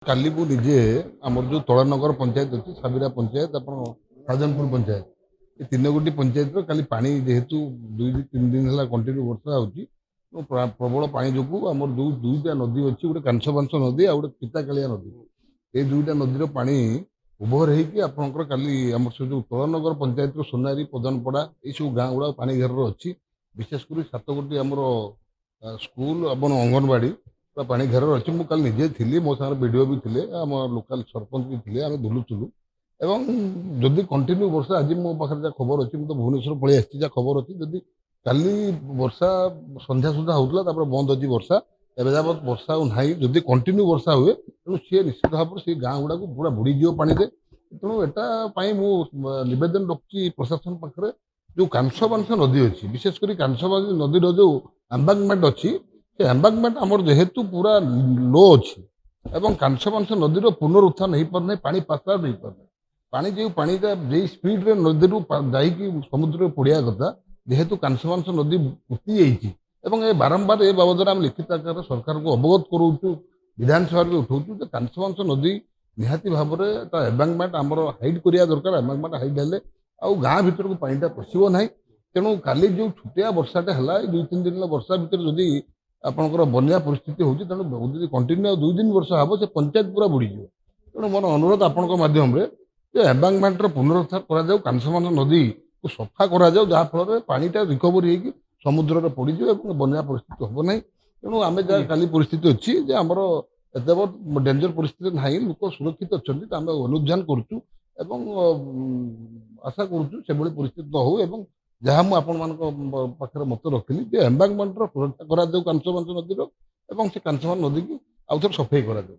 କାଲି ମୁଁ ନିଜେ ଆମର ଯେଉଁ ତଳାନଗର ପଞ୍ଚାୟତ ଅଛି, ସାବିରା ପଞ୍ଚାୟତ, ଆପଣ ସାଜନପୁର ପଞ୍ଚାୟତ, ଏ ତିନୋଟି ପଞ୍ଚାୟତର କାଲି ପାଣି ଯେହେତୁ 2-3 ଦିନ ହେଲା କଣ୍ଟିନ୍ୟୁ ବର୍ଷା ହେଉଛି, ପ୍ରବଳ ପାଣି ଯୋଗୁଁ ଆମର ଯେଉଁ ଦୁଇଟା ନଦୀ ଅଛି, ଗୋଟେ କାଂଶବାଂଶ ନଦୀ ଆଉ ଗୋଟେ ପିତାକାଳିଆ ନଦୀ, এই ଦୁଇଟା ନଦୀର ପାଣି ଓଭର ହେଇକି ଆପଣଙ୍କର କାଲି ଆମର ସେ ଯେଉଁ ତଳାନଗର ପଞ୍ଚାୟତର সোনাରୀ ପ୍ରଧାନପଡ଼ା ଏଇସବୁ ଗାଁ ଗୁଡ଼ାକ ପାଣି ଘେରରେ ଅଛି। ବିଶେଷ କରି 7ଗୋଟି ଆମର ସ୍କୁଲ ଏବଂ ଅଙ୍ଗନବାଡ଼ି ପାଣି ଘେରରେ ଅଛି। ମୁଁ କାଲି ନିଜେ ଥିଲି, ମୋ ସାଙ୍ଗରେ ବିଡ଼ିଓ ବି ଥିଲେ, ଆମ ଲୋକାଲ ସରପଞ୍ଚ ବି ଥିଲେ, ଆମେ ବୁଲୁଥିଲୁ। ଏବଂ ଯଦି କଣ୍ଟିନ୍ୟୁ ବର୍ଷା, ଆଜି ମୋ ପାଖରେ ଯାହା ଖବର ଅଛି, ମୁଁ ତ ଭୁବନେଶ୍ୱର ପଳେଇ ଆସିଛି, ଯାହା ଖବର ଅଛି ଯଦି କାଲି ବର୍ଷା ସନ୍ଧ୍ୟା ସୁଦ୍ଧା ହେଉଥିଲା, ତାପରେ ବନ୍ଦ ଅଛି ବର୍ଷା, ଏବେ ଯାବତ ବର୍ଷା ଆଉ ନାହିଁ। ଯଦି କଣ୍ଟିନ୍ୟୁ ବର୍ଷା ହୁଏ ତେଣୁ ସିଏ ନିଶ୍ଚିତ ଭାବରେ ସେଇ ଗାଁ ଗୁଡ଼ାକୁ ପୁରା ବୁଡ଼ିଯିବ ପାଣିରେ। ତେଣୁ ଏଟା ପାଇଁ ମୁଁ ନିବେଦନ ରଖୁଛି ପ୍ରଶାସନ ପାଖରେ, ଯେଉଁ କାଂଶବାଂଶ ନଦୀ ଅଛି, ବିଶେଷ କରି କାଂଶବାଂଶ ନଦୀର ଯେଉଁ ଆମ୍ବାଙ୍କମେଣ୍ଟ ଅଛି, ସେ ଆମ୍ବାଙ୍କମେଣ୍ଟ ଆମର ଯେହେତୁ ପୁରା ଲୋ ଅଛି ଏବଂ କାଂଶବାଂଶ ନଦୀର ପୁନରୁତ୍ଥାନ ହେଇପାରୁନାହିଁ, ପାଣି ପାସାର ହେଇପାରୁନାହିଁ। ପାଣି ଯେଉଁ ପାଣିଟା ଯେଇ ସ୍ପିଡରେ ନଦୀରୁ ଯାଇକି ସମୁଦ୍ରରେ ପଡ଼ିବା କଥା, ଯେହେତୁ କାଂଶବାଂଶ ନଦୀ ପୋତି ଯାଇଛି ଏବଂ ଏ ବାରମ୍ବାର ଏ ବାବଦରେ ଆମେ ଲିଖିତ ଆକାରରେ ସରକାରଙ୍କୁ ଅବଗତ କରାଉଛୁ, ବିଧାନସଭାରେ ବି ଉଠାଉଛୁ ଯେ କାଂଶବାଂଶ ନଦୀ ନିହାତି ଭାବରେ ତା ଏମ୍ବାଙ୍କମେଣ୍ଟ ଆମର ହାଇଟ୍ କରିବା ଦରକାର। ଏମ୍ବାଙ୍କମେଣ୍ଟ ହାଇଟ୍ ହେଲେ ଆଉ ଗାଁ ଭିତରକୁ ପାଣିଟା ପଶିବ ନାହିଁ। ତେଣୁ କାଲି ଯେଉଁ ଛୋଟିଆ ବର୍ଷାଟା ହେଲା, ଏ 2-3 ଦିନର ବର୍ଷା ଭିତରେ ଯଦି ଆପଣଙ୍କର ବନ୍ୟା ପରିସ୍ଥିତି ହେଉଛି, ତେଣୁ ଯଦି କଣ୍ଟିନ୍ୟୁ ଆଉ 2 ଦିନ ବର୍ଷା ହେବ, ସେ ପଞ୍ଚାୟତ ପୁରା ବୁଡ଼ିଯିବ। ତେଣୁ ମୋର ଅନୁରୋଧ ଆପଣଙ୍କ ମାଧ୍ୟମରେ ଯେ ଏମ୍ବାଙ୍କମେଣ୍ଟର ପୁନରୁଦ୍ଧାର କରାଯାଉ, କାଂଶବାଂଶ ନଦୀକୁ ସଫା କରାଯାଉ, ଯାହାଫଳରେ ପାଣିଟା ରିକଭରି ହେଇକି ସମୁଦ୍ରରେ ପଡ଼ିଯିବ ଏବଂ ବନ୍ୟା ପରିସ୍ଥିତି ହେବ ନାହିଁ। ତେଣୁ ଆମେ ଯାହା କାଲି ପରିସ୍ଥିତି ଅଛି ଯେ ଆମର ଏତେ ବଡ଼ ଡେଞ୍ଜର ପରିସ୍ଥିତି ନାହିଁ, ଲୋକ ସୁରକ୍ଷିତ ଅଛନ୍ତି, ତ ଆମେ ଅନୁଧ୍ୟାନ କରୁଛୁ ଏବଂ ଆଶା କରୁଛୁ ସେଭଳି ପରିସ୍ଥିତି ନ ହେଉ। ଏବଂ ଯାହା ମୁଁ ଆପଣମାନଙ୍କ ପାଖରେ ମତ ରଖିଲି ଯେ ଏମ୍ବାଙ୍କମେଣ୍ଟର ସୁରକ୍ଷା କରାଯାଉ କାଂଶବାଂଶ ନଦୀର ଏବଂ ସେ କାଂଶବାଂଶ ନଦୀକୁ ଆଉଥରେ ସଫେଇ କରାଯାଉ।